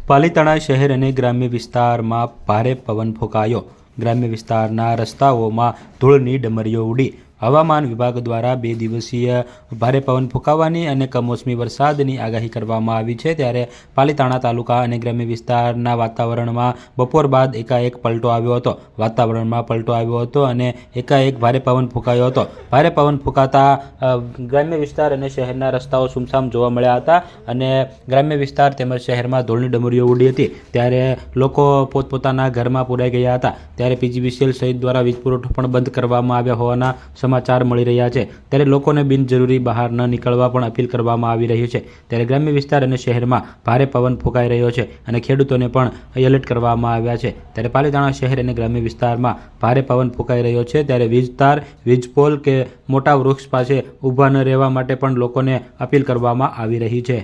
પાલીતાણા શહેર અને ગ્રામ્ય વિસ્તારમાં ભારે પવન ફૂંકાયો। ગ્રામ્ય વિસ્તારના રસ્તાઓમાં ધૂળની ડમરીઓ ઉડી। હવામાન વિભાગ દ્વારા 2 દિવસીય ભારે પવન ફૂંકાવાની અને કમોસમી વરસાદની આગાહી કરવામાં આવી છે। ત્યારે પાલીતાણા તાલુકા અને ગ્રામ્ય વિસ્તારના વાતાવરણમાં બપોર બાદ એકાએક પલટો આવ્યો હતો। વાતાવરણમાં પલટો આવ્યો હતો અને એકાએક ભારે પવન ફૂંકાયો હતો। ભારે પવન ફૂંકાતા ગ્રામ્ય વિસ્તાર અને શહેરના રસ્તાઓ સુમસામ જોવા મળ્યા હતા અને ગ્રામ્ય વિસ્તાર તેમજ શહેરમાં ધૂળની ડમરીઓ ઉડી હતી। ત્યારે લોકો પોતપોતાના ઘરમાં પુરાઈ ગયા હતા। ત્યારે પીજીવીસીએલ સહિત દ્વારા વીજ પુરવઠો પણ બંધ કરવામાં આવ્યા હોવાના સમાચાર મળી રહ્યા છે। ત્યારે લોકોને બિનજરૂરી બહાર ન નીકળવા પણ અપીલ કરવામાં આવી રહી છે। ત્યારે ગ્રામ્ય વિસ્તાર અને શહેરમાં ભારે પવન ફૂંકાઈ રહ્યો છે અને ખેડૂતોને પણ એલર્ટ કરવામાં આવ્યા છે। ત્યારે પાલીતાણા શહેર અને ગ્રામ્ય વિસ્તારમાં ભારે પવન ફૂંકાઈ રહ્યો છે। ત્યારે વીજ તાર, વીજ પોલ કે મોટા વૃક્ષ પાસે ઊભા ન રહેવા માટે પણ લોકોને અપીલ કરવામાં આવી રહી છે।